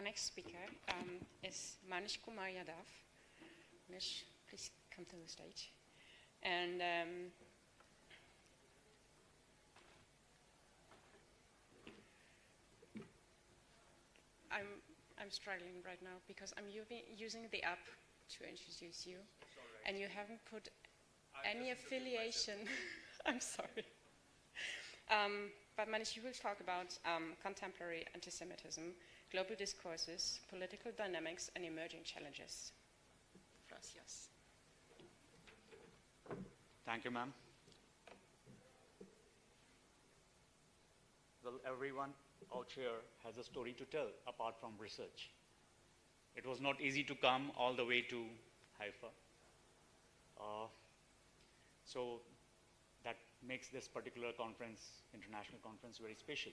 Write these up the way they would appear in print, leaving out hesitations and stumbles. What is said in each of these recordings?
next speaker is Manish Kumar Yadav. Manish, please come to the stage. And I'm struggling right now because I'm using the app to introduce you, and you haven't put any affiliation. I'm sorry. But Manish, you will talk about contemporary antisemitism, global discourses, political dynamics, and emerging challenges. The floor is yours. Thank you, ma'am. Well, everyone out here has a story to tell apart from research. It was not easy to come all the way to Haifa. So that makes this particular conference, international conference, very special.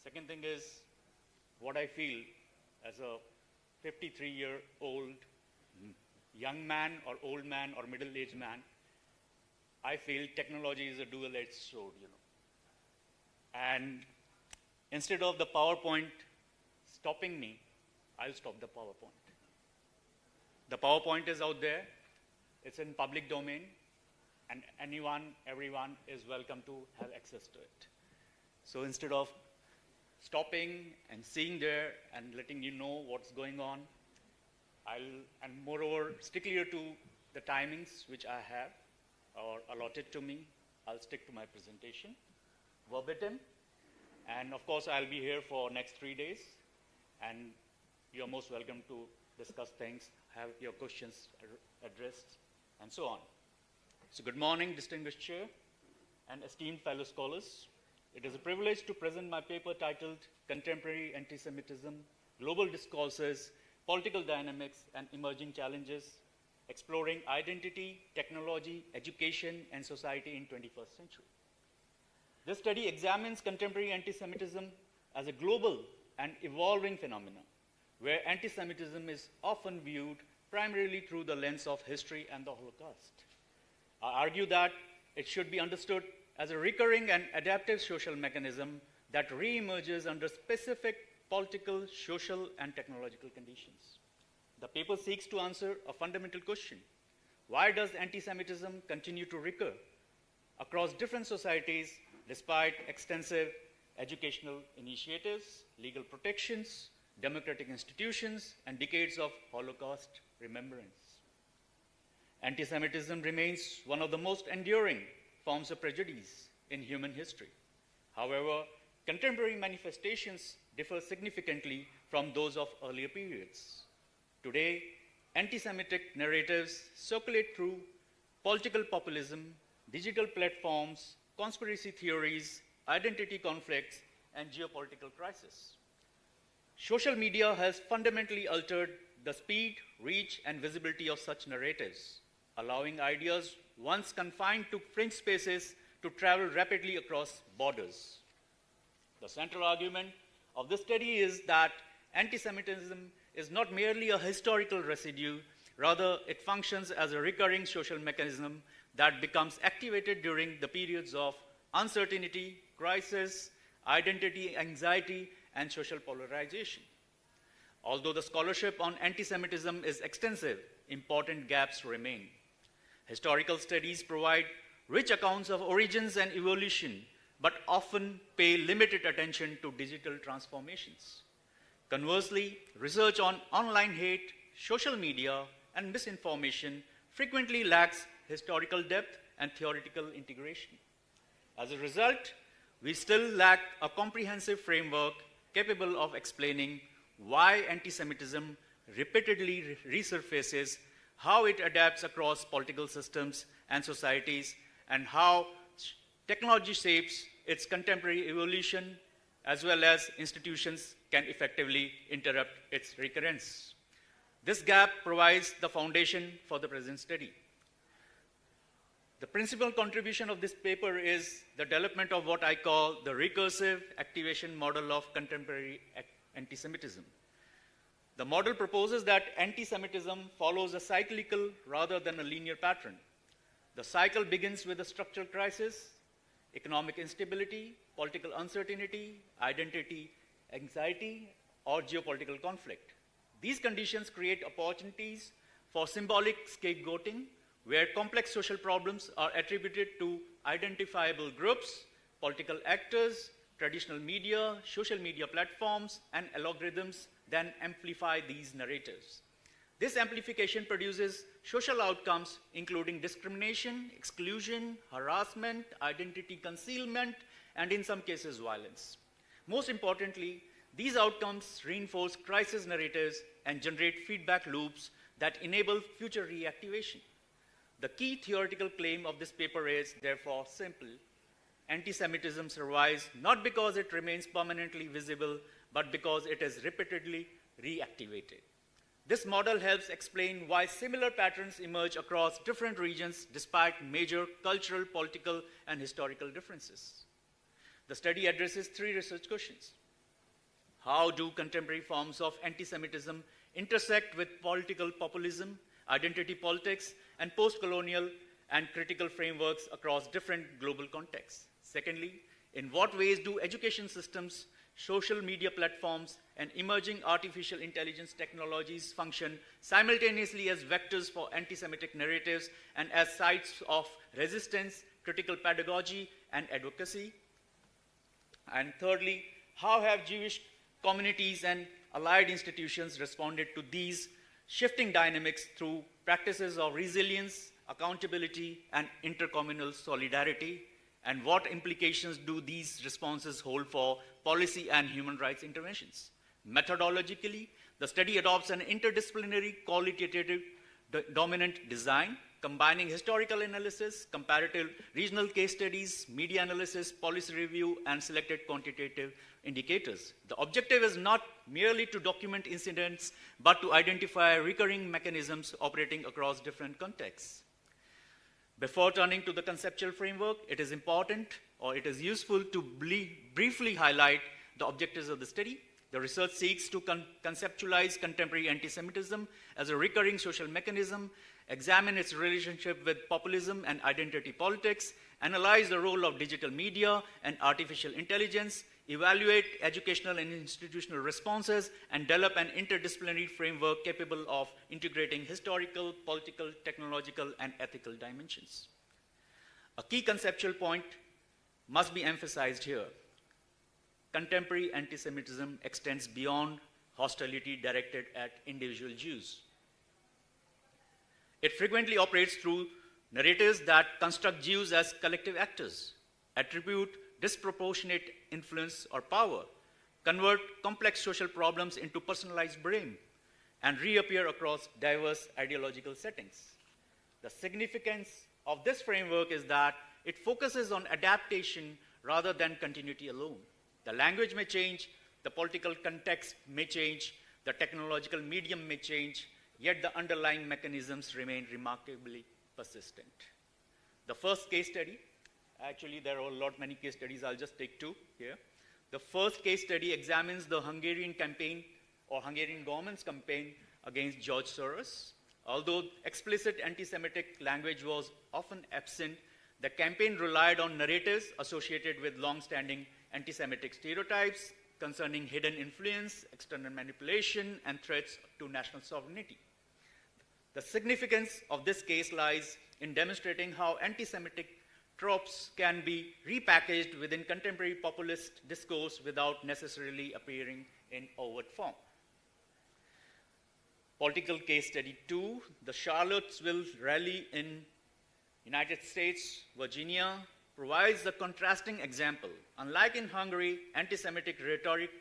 Second thing is, what I feel as a 53-year-old young man or old man or middle-aged man, I feel technology is a dual-edged sword, And instead of the PowerPoint stopping me, I'll stop the PowerPoint. The PowerPoint is out there. It's in public domain. And everyone is welcome to have access to it. So instead of stopping and seeing there and letting you know what's going on, and moreover, stick clear to the timings which I have or allotted to me, I'll stick to my presentation verbatim. And of course, I'll be here for next 3 days. And you're most welcome to discuss things, have your questions addressed, and so on. So good morning, distinguished chair and esteemed fellow scholars. It is a privilege to present my paper titled Contemporary Antisemitism, Global Discourses, Political Dynamics, and Emerging Challenges, Exploring Identity, Technology, Education, and Society in 21st Century. This study examines contemporary antisemitism as a global and evolving phenomenon, where antisemitism is often viewed primarily through the lens of history and the Holocaust. I argue that it should be understood as a recurring and adaptive social mechanism that re-emerges under specific political, social, and technological conditions. The paper seeks to answer a fundamental question: why does antisemitism continue to recur across different societies despite extensive educational initiatives, legal protections, democratic institutions, and decades of Holocaust remembrance? Antisemitism remains one of the most enduring forms of prejudice in human history. However, contemporary manifestations differ significantly from those of earlier periods. Today, anti-Semitic narratives circulate through political populism, digital platforms, conspiracy theories, identity conflicts, and geopolitical crisis. Social media has fundamentally altered the speed, reach, and visibility of such narratives, allowing ideas once confined to fringe spaces to travel rapidly across borders. The central argument of this study is that antisemitism is not merely a historical residue, rather it functions as a recurring social mechanism that becomes activated during the periods of uncertainty, crisis, identity, anxiety, and social polarization. Although the scholarship on antisemitism is extensive, important gaps remain. Historical studies provide rich accounts of origins and evolution, but often pay limited attention to digital transformations. Conversely, research on online hate, social media, and misinformation frequently lacks historical depth and theoretical integration. As a result, we still lack a comprehensive framework capable of explaining why antisemitism repeatedly resurfaces, how it adapts across political systems and societies, and how technology shapes its contemporary evolution, as well as institutions can effectively interrupt its recurrence. This gap provides the foundation for the present study. The principal contribution of this paper is the development of what I call the recursive activation model of contemporary antisemitism. The model proposes that anti-Semitism follows a cyclical rather than a linear pattern. The cycle begins with a structural crisis, economic instability, political uncertainty, identity, anxiety, or geopolitical conflict. These conditions create opportunities for symbolic scapegoating, where complex social problems are attributed to identifiable groups, political actors, traditional media, social media platforms, and algorithms then amplify these narratives. This amplification produces social outcomes including discrimination, exclusion, harassment, identity concealment, and in some cases, violence. Most importantly, these outcomes reinforce crisis narratives and generate feedback loops that enable future reactivation. The key theoretical claim of this paper is, therefore, simple. Anti-Semitism survives not because it remains permanently visible, but because it is repeatedly reactivated. This model helps explain why similar patterns emerge across different regions despite major cultural, political, and historical differences. The study addresses 3 research questions. How do contemporary forms of anti-Semitism intersect with political populism, identity politics, and post-colonial and critical frameworks across different global contexts? Secondly, in what ways do education systems, social media platforms, and emerging artificial intelligence technologies function simultaneously as vectors for anti-Semitic narratives and as sites of resistance, critical pedagogy, and advocacy? And thirdly, how have Jewish communities and allied institutions responded to these shifting dynamics through practices of resilience, accountability, and intercommunal solidarity? And what implications do these responses hold for policy and human rights interventions? Methodologically, the study adopts an interdisciplinary qualitative dominant design, combining historical analysis, comparative regional case studies, media analysis, policy review, and selected quantitative indicators. The objective is not merely to document incidents, but to identify recurring mechanisms operating across different contexts. Before turning to the conceptual framework, it is important, or it is useful to briefly highlight the objectives of the study. The research seeks to conceptualize contemporary anti-Semitism as a recurring social mechanism, examine its relationship with populism and identity politics, analyze the role of digital media and artificial intelligence, evaluate educational and institutional responses, and develop an interdisciplinary framework capable of integrating historical, political, technological, and ethical dimensions. A key conceptual point must be emphasized here. Contemporary anti-Semitism extends beyond hostility directed at individual Jews. It frequently operates through narratives that construct Jews as collective actors, attribute disproportionate influence or power, convert complex social problems into personalized blame, and reappear across diverse ideological settings. The significance of this framework is that it focuses on adaptation rather than continuity alone. The language may change, the political context may change, the technological medium may change, yet the underlying mechanisms remain remarkably persistent. The first case study, actually there are many case studies, I'll just take 2 here. The first case study examines the Hungarian campaign, or Hungarian government's campaign against George Soros. Although explicit anti-Semitic language was often absent, the campaign relied on narratives associated with long-standing anti-Semitic stereotypes concerning hidden influence, external manipulation, and threats to national sovereignty. The significance of this case lies in demonstrating how anti-Semitic tropes can be repackaged within contemporary populist discourse without necessarily appearing in overt form. Political case study 2, the Charlottesville rally in United States, Virginia, provides a contrasting example. Unlike in Hungary, anti-Semitic rhetoric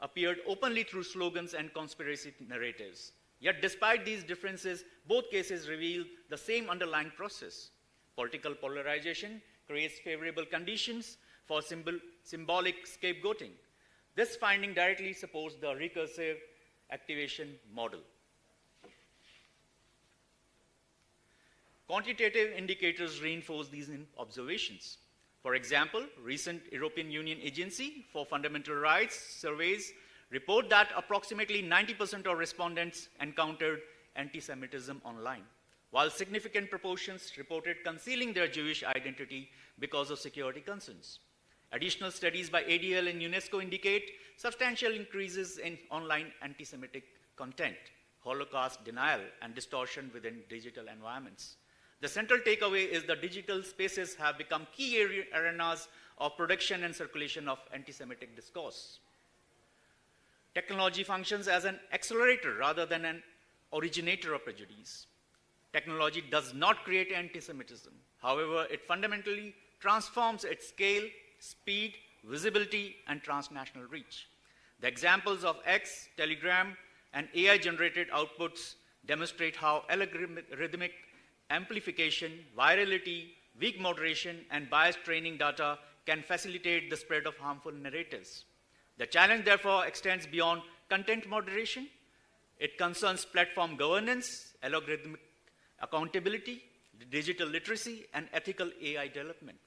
appeared openly through slogans and conspiracy narratives. Yet despite these differences, both cases reveal the same underlying process. Political polarization creates favorable conditions for symbolic scapegoating. This finding directly supports the recursive activation model. Quantitative indicators reinforce these observations. For example, recent European Union Agency for Fundamental Rights surveys report that approximately 90% of respondents encountered anti-Semitism online, while significant proportions reported concealing their Jewish identity because of security concerns. Additional studies by ADL and UNESCO indicate substantial increases in online anti-Semitic content, Holocaust denial, and distortion within digital environments. The central takeaway is that digital spaces have become key arenas of production and circulation of anti-Semitic discourse. Technology functions as an accelerator rather than an originator of prejudice. Technology does not create anti-Semitism. However, it fundamentally transforms its scale, speed, visibility, and transnational reach. The examples of X, Telegram, and AI-generated outputs demonstrate how algorithmic amplification, virality, weak moderation, and biased training data can facilitate the spread of harmful narratives. The challenge, therefore, extends beyond content moderation. It concerns platform governance, algorithmic accountability, digital literacy, and ethical AI development.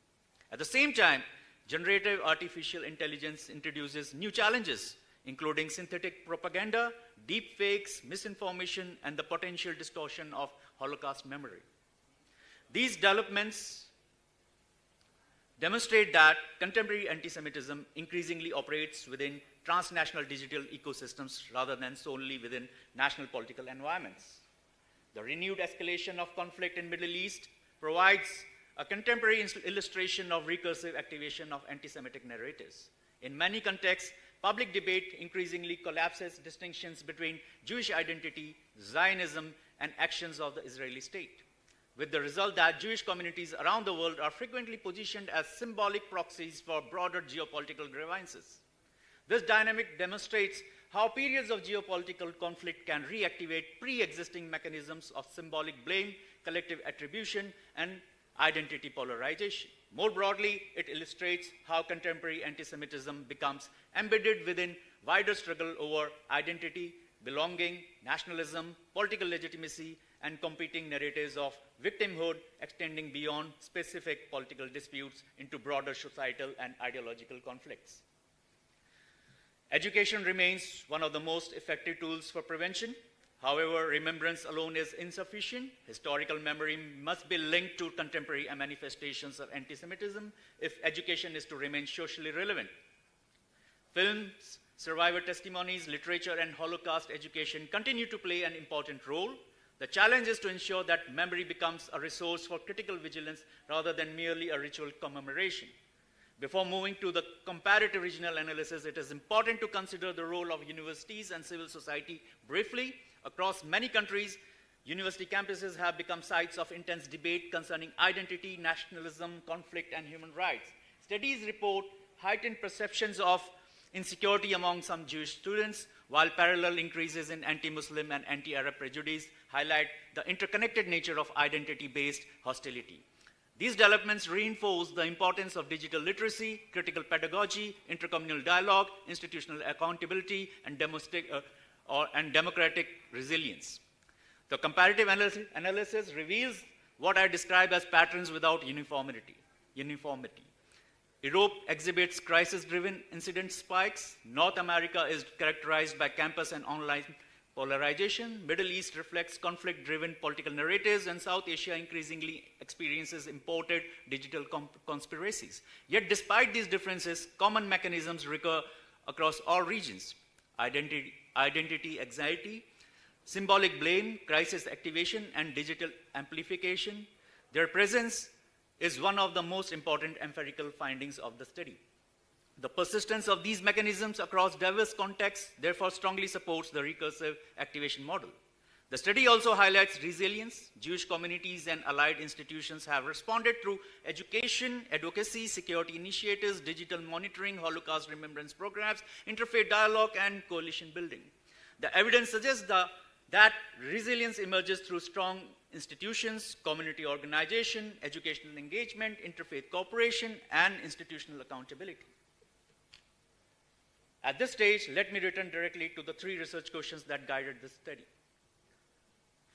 At the same time, generative artificial intelligence introduces new challenges, including synthetic propaganda, deep fakes, misinformation, and the potential distortion of Holocaust memory. These developments demonstrate that contemporary anti-Semitism increasingly operates within transnational digital ecosystems rather than solely within national political environments. The renewed escalation of conflict in the Middle East provides a contemporary illustration of recursive activation of anti-Semitic narratives. In many contexts, public debate increasingly collapses distinctions between Jewish identity, Zionism, and actions of the Israeli state, with the result that Jewish communities around the world are frequently positioned as symbolic proxies for broader geopolitical grievances. This dynamic demonstrates how periods of geopolitical conflict can reactivate pre-existing mechanisms of symbolic blame, collective attribution, and identity polarization. More broadly, it illustrates how contemporary anti-Semitism becomes embedded within wider struggle over identity, belonging, nationalism, political legitimacy, and competing narratives of victimhood extending beyond specific political disputes into broader societal and ideological conflicts. Education remains one of the most effective tools for prevention. However, remembrance alone is insufficient. Historical memory must be linked to contemporary manifestations of anti-Semitism if education is to remain socially relevant. Films, survivor testimonies, literature, and Holocaust education continue to play an important role. The challenge is to ensure that memory becomes a resource for critical vigilance rather than merely a ritual commemoration. Before moving to the comparative regional analysis, it is important to consider the role of universities and civil society briefly. Across many countries, university campuses have become sites of intense debate concerning identity, nationalism, conflict, and human rights. Studies report heightened perceptions of insecurity among some Jewish students, while parallel increases in anti-Muslim and anti-Arab prejudice highlight the interconnected nature of identity-based hostility. These developments reinforce the importance of digital literacy, critical pedagogy, intercommunal dialogue, institutional accountability, and democratic resilience. The comparative analysis reveals what I describe as patterns without uniformity. Europe exhibits crisis-driven incident spikes. North America is characterized by campus and online polarization. Middle East reflects conflict-driven political narratives, and South Asia increasingly experiences imported digital conspiracies. Yet despite these differences, common mechanisms recur across all regions. Identity anxiety, symbolic blame, crisis activation, and digital amplification. Their presence is one of the most important empirical findings of the study. The persistence of these mechanisms across diverse contexts therefore strongly supports the recursive activation model. The study also highlights resilience. Jewish communities and allied institutions have responded through education, advocacy, security initiatives, digital monitoring, Holocaust remembrance programs, interfaith dialogue, and coalition building. The evidence suggests that resilience emerges through strong institutions, community organization, educational engagement, interfaith cooperation, and institutional accountability. At this stage, let me return directly to the three research questions that guided this study.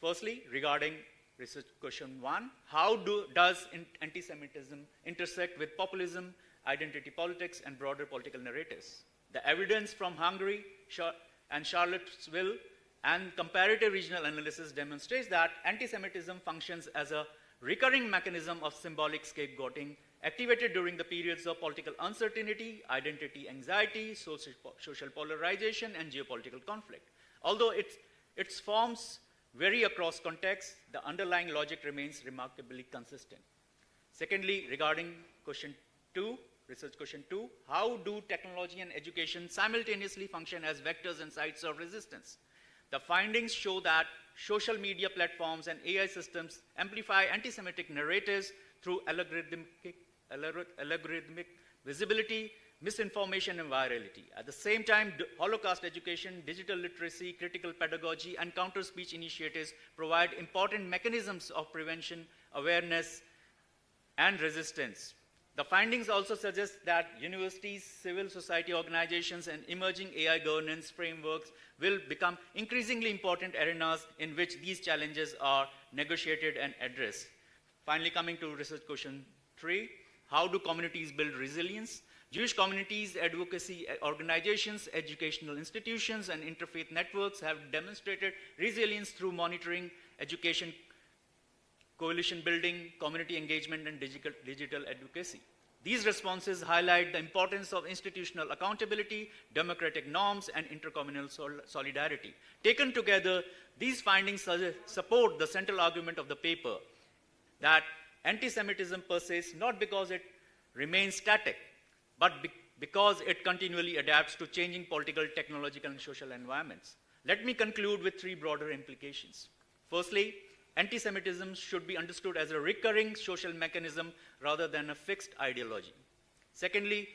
Firstly, regarding research question 1, how does anti-Semitism intersect with populism, identity politics, and broader political narratives? The evidence from Hungary and Charlottesville and comparative regional analysis demonstrates that anti-Semitism functions as a recurring mechanism of symbolic scapegoating, activated during the periods of political uncertainty, identity anxiety, social polarization, and geopolitical conflict. Although its forms vary across contexts, the underlying logic remains remarkably consistent. Secondly, regarding question 2, research question 2, how do technology and education simultaneously function as vectors and sites of resistance? The findings show that social media platforms and AI systems amplify anti-Semitic narratives through algorithmic visibility, misinformation, and virality. At the same time, Holocaust education, digital literacy, critical pedagogy, and counter-speech initiatives provide important mechanisms of prevention, awareness, and resistance. The findings also suggest that universities, civil society organizations, and emerging AI governance frameworks will become increasingly important arenas in which these challenges are negotiated and addressed. Finally, coming to research question 3, how do communities build resilience? Jewish communities, advocacy organizations, educational institutions, and interfaith networks have demonstrated resilience through monitoring, education, coalition building, community engagement, and digital advocacy. These responses highlight the importance of institutional accountability, democratic norms, and intercommunal solidarity. Taken together, these findings support the central argument of the paper that anti-Semitism persists not because it remains static, but because it continually adapts to changing political, technological, and social environments. Let me conclude with 3 broader implications. Firstly, anti-Semitism should be understood as a recurring social mechanism rather than a fixed ideology. Secondly,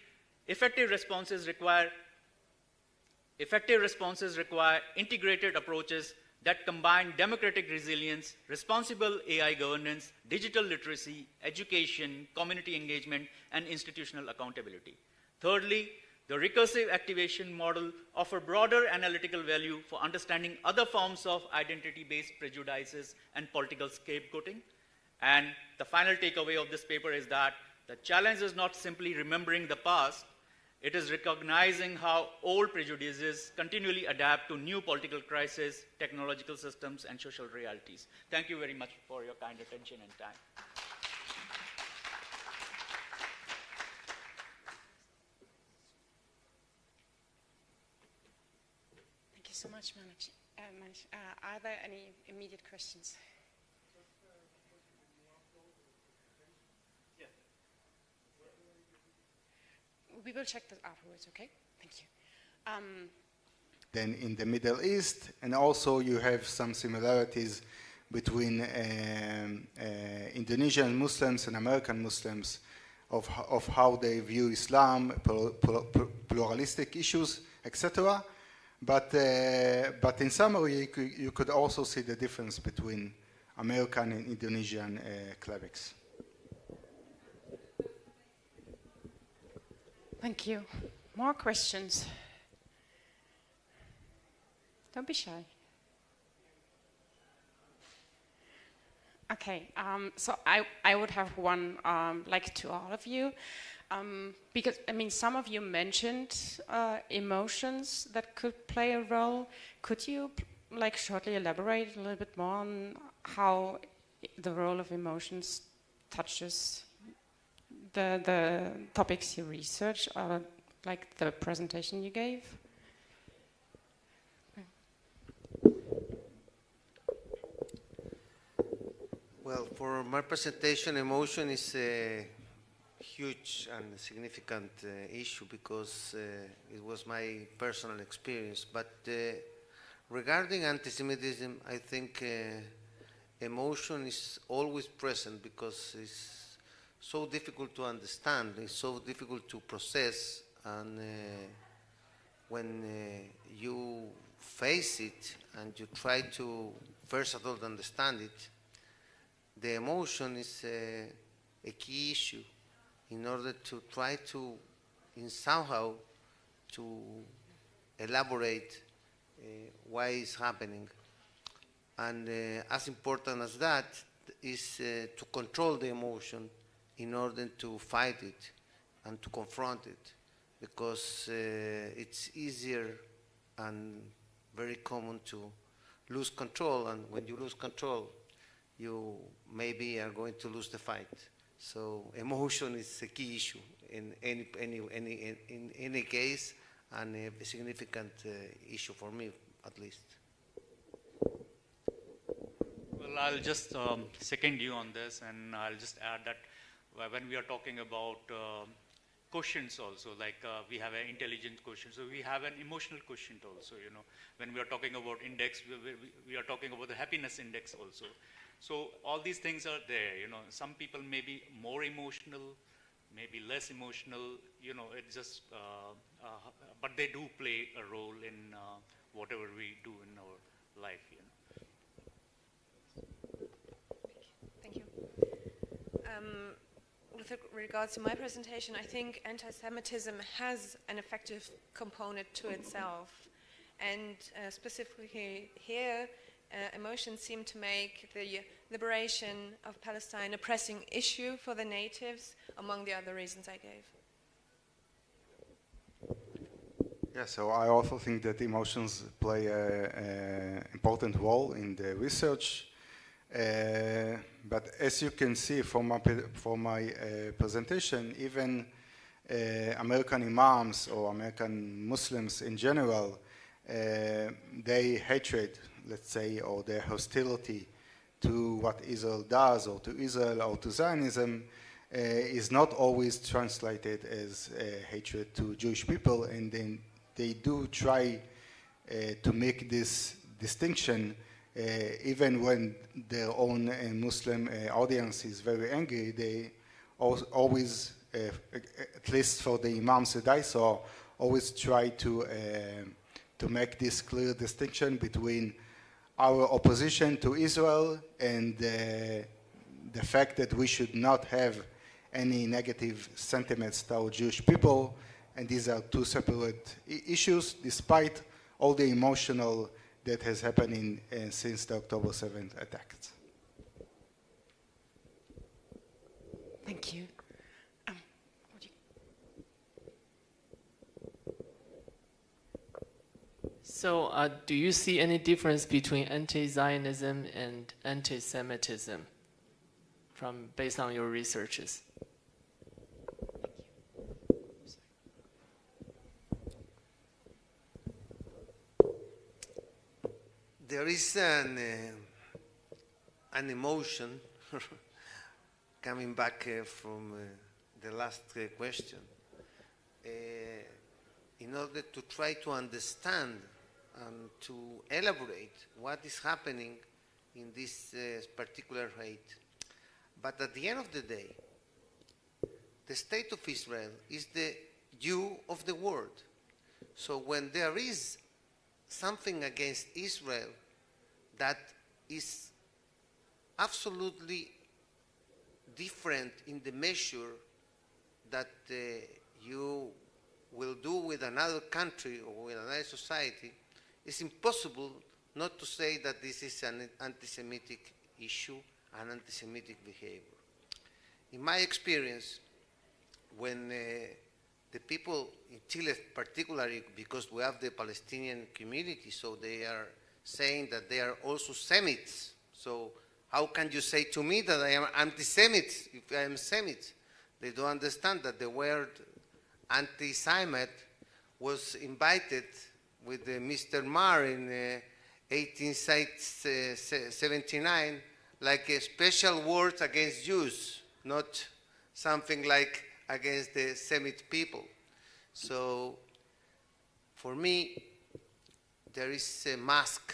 effective responses require integrated approaches that combine democratic resilience, responsible AI governance, digital literacy, education, community engagement, and institutional accountability. Thirdly, the recursive activation model offers broader analytical value for understanding other forms of identity-based prejudices and political scapegoating. And the final takeaway of this paper is that the challenge is not simply remembering the past, it is recognizing how old prejudices continually adapt to new political crises, technological systems, and social realities. Thank you very much for your kind attention and time. Thank you so much, Manish. Are there any immediate questions? We will check this afterwards, okay? Thank you. Then in the Middle East, and also you have some similarities between Indonesian Muslims and American Muslims of how they view Islam, pluralistic issues, etc. But in summary, you could also see the difference between American and Indonesian clerics. Thank you. More questions? Don't be shy. Okay, so I would have one, like to all of you, because, I mean, some of you mentioned emotions that could play a role. Could you, like, shortly elaborate a little bit more on how the role of emotions touches the topics you research, or like the presentation you gave? Well, for my presentation, emotion is a huge and significant issue because it was my personal experience. But regarding anti-Semitism, I think emotion is always present because it's so difficult to understand, it's so difficult to process, and when you face it and you try to first of all understand it, the emotion is a key issue in order to try to, in somehow, to elaborate why it's happening. And as important as that is to control the emotion in order to fight it and to confront it, because it's easier and very common to lose control, and when you lose control, you maybe are going to lose the fight. So emotion is a key issue in any case, and a significant issue for me, at least. Well, I'll just second you on this, and I'll just add that when we are talking about quotients also, like we have an intelligent quotient, so we have an emotional quotient also, you know. When we are talking about index, we are talking about the happiness index also. So all these things are there, you know. Some people may be more emotional, maybe less emotional, you know, it's just, but they do play a role in whatever we do in our life, you know. Thank you. With regards to my presentation, I think anti-Semitism has an effective component to itself. And specifically here, emotions seem to make the liberation of Palestine a pressing issue for the natives, among the other reasons I gave. Yeah, so I also think that emotions play an important role in the research. But as you can see from my presentation, even American imams or American Muslims in general, their hatred, let's say, or their hostility to what Israel does, or to Israel, or to Zionism, is not always translated as hatred to Jewish people, and then they do try to make this distinction. Even when their own Muslim audience is very angry, they always, at least for the imams that I saw, always try to make this clear distinction between our opposition to Israel and the fact that we should not have any negative sentiments toward Jewish people, and these are two separate issues, despite all the emotional that has happened since the October 7th attacks. Thank you. So do you see any difference between anti-Zionism and anti-Semitism based on your researches? There is an emotion coming back from the last question. In order to try to understand and to elaborate what is happening in this particular hate. But at the end of the day, the state of Israel is the Jew of the world. So when there is something against Israel that is absolutely different in the measure that you will do with another country or with another society, it's impossible not to say that this is an anti-Semitic issue, an anti-Semitic behavior. In my experience, when the people in Chile particularly, because we have the Palestinian community, so they are saying that they are also Semites. So how can you say to me that I am anti-Semite if I am Semite? They don't understand that the word anti-Semite was invited with Mr. Marr in 1879 like a special word against Jews, not something like against the Semite people. So for me, there is a mask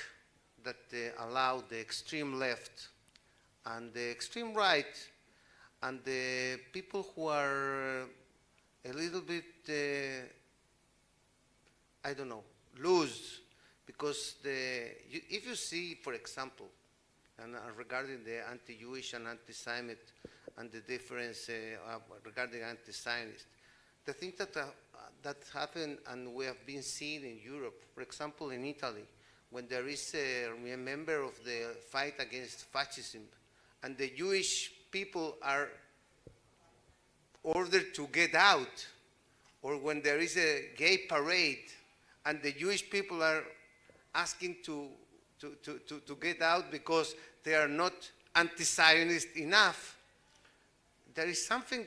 that allow the extreme left and the extreme right and the people who are a little bit, I don't know, loose, because if you see, for example, and regarding the anti-Jewish and anti-Semite and the difference regarding anti-Zionist, the thing that happened and we have been seeing in Europe, for example, in Italy, when there is a member of the fight against fascism, and the Jewish people are ordered to get out, or when there is a gay parade, and the Jewish people are asking to get out because they are not anti-Zionist enough, there is something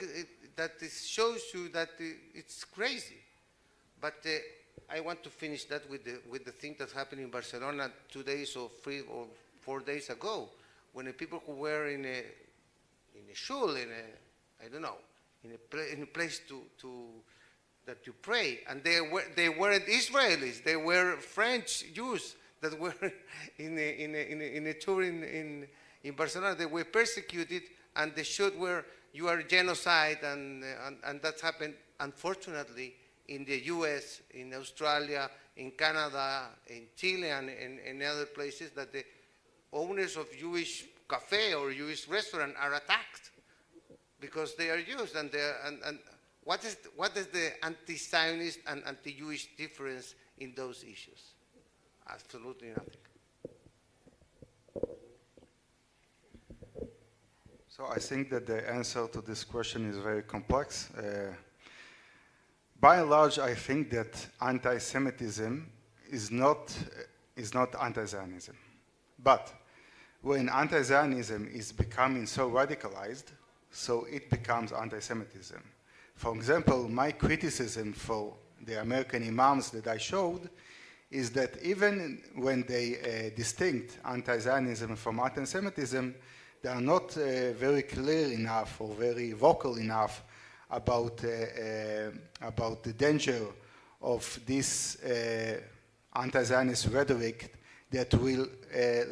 that shows you that it's crazy. But I want to finish that with the thing that happened in Barcelona 2 days or 3 or 4 days ago, when the people who were in a shul, I don't know, in a place that you pray, and they weren't Israelis, they were French Jews that were in a tour in Barcelona. They were persecuted, and the shoot were, you are genocide, and that happened, unfortunately, in the US, in Australia, in Canada, in Chile, and in other places, that the owners of Jewish cafe or Jewish restaurant are attacked because they are Jews. And what is the anti-Zionist and anti-Jewish difference in those issues? Absolutely nothing. So I think that the answer to this question is very complex. By and large, I think that anti-Semitism is not anti-Zionism. But when anti-Zionism is becoming so radicalized, so it becomes anti-Semitism. For example, my criticism for the American imams that I showed is that even when they distinct anti-Zionism from anti-Semitism, they are not very clear enough or very vocal enough about the danger of this anti-Zionist rhetoric that will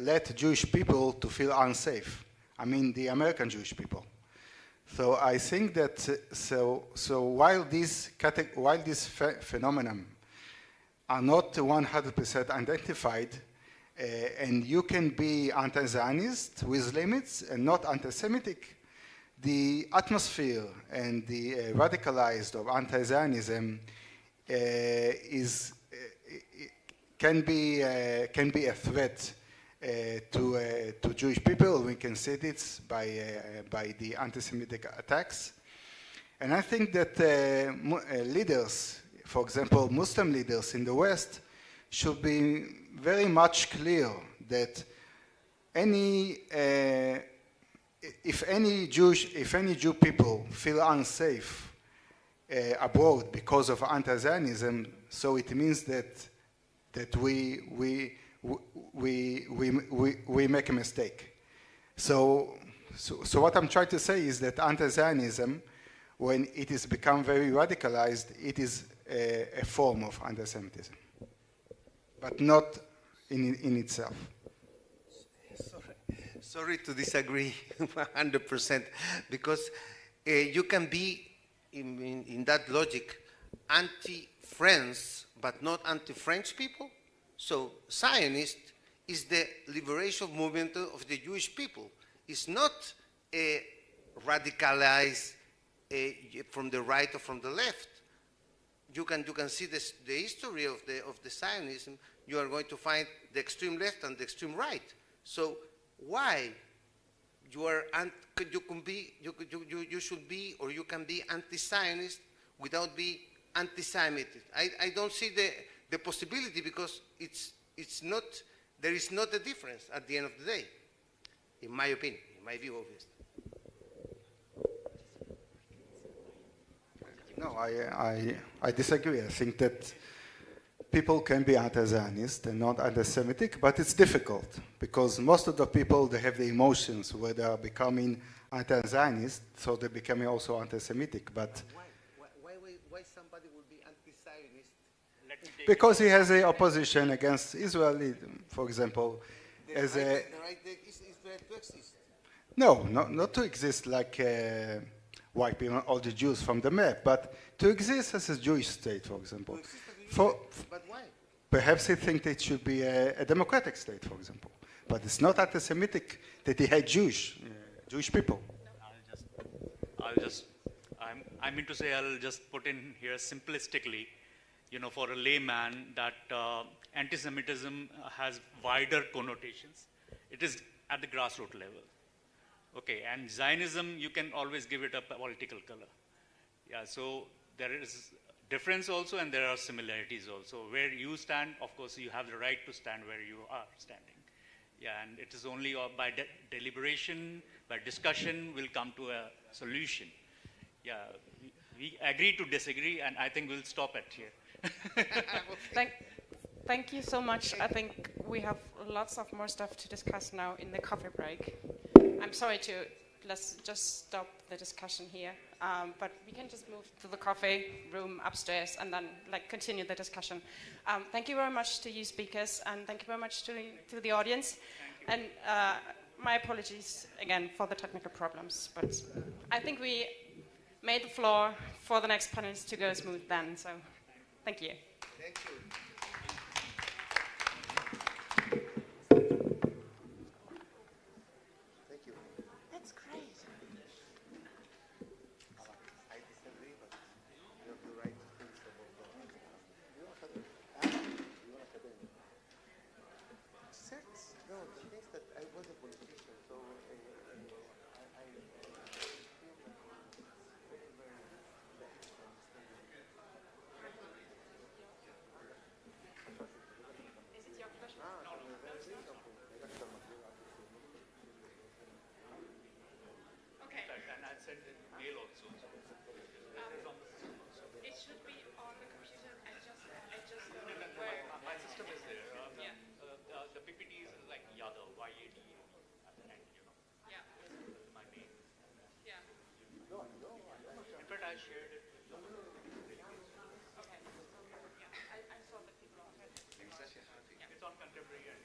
let Jewish people to feel unsafe. I mean, the American Jewish people. So I think that while these phenomenon are not 100% identified, and you can be anti-Zionist with limits and not anti-Semitic, the atmosphere and the radicalized of anti-Zionism can be a threat to Jewish people. We can see this by the anti-Semitic attacks. And I think that leaders, for example, Muslim leaders in the West, should be very much clear that if any Jew people feel unsafe abroad because of anti-Zionism, so it means that we make a mistake. So what I'm trying to say is that anti-Zionism, when it is become very radicalized, it is a form of anti-Semitism, but not in itself. Sorry to disagree 100%, because you can be, in that logic, anti-France, but not anti-French people. So Zionist is the liberation movement of the Jewish people. It's not radicalized from the right or from the left. You can see the history of the Zionism. You are going to find the extreme left and the extreme right. So why you should be, or you can be anti-Zionist without being anti-Semitic? I don't see the possibility, because it's not, there is not a difference at the end of the day, in my opinion, in my view, obviously. No, I disagree. I think that people can be anti-Zionist and not anti-Semitic, but it's difficult because most of the people, they have the emotions where they are becoming anti-Zionist, so they're becoming also anti-Semitic. But why somebody would be anti-Zionist? Because he has a opposition against Israel, for example, as a... The right Israel to exist. No, not to exist like wiping all the Jews from the map, but to exist as a Jewish state, for example. But why? Perhaps he thinks it should be a democratic state, for example. But it's not anti-Semitic that he had Jewish people. I mean to say, I'll just put in here simplistically, for a layman, that anti-Semitism has wider connotations. It is at the grassroots level. Okay, and Zionism, you can always give it a political color. Yeah, so there is difference also, and there are similarities also. Where you stand, of course, you have the right to stand where you are standing. Yeah, and it is only by deliberation, by discussion, we'll come to a solution. Yeah, we agree to disagree, and I think we'll stop it here. Thank you so much. I think we have lots of more stuff to discuss now in the coffee break. I'm sorry to, let's just stop the discussion here, but we can just move to the coffee room upstairs and then continue the discussion. Thank you very much to you speakers, and thank you very much to the audience. And my apologies again for the technical problems, but I think we made the floor for the next panelists to go smooth then, so thank you. Thank you. That's great. I disagree, but you have the right to think about that. No, the thing is that I was a politician, so I feel very, very Is it your question? Okay. And I sent an mail also. It should be on the computer. I just don't know where. My system is there. Yeah. The PPT is like Yadav, Y-A-D, and Yeah. my name. Yeah. In fact, I shared it with the Okay. Yeah. I saw that people are. It's on contemporary and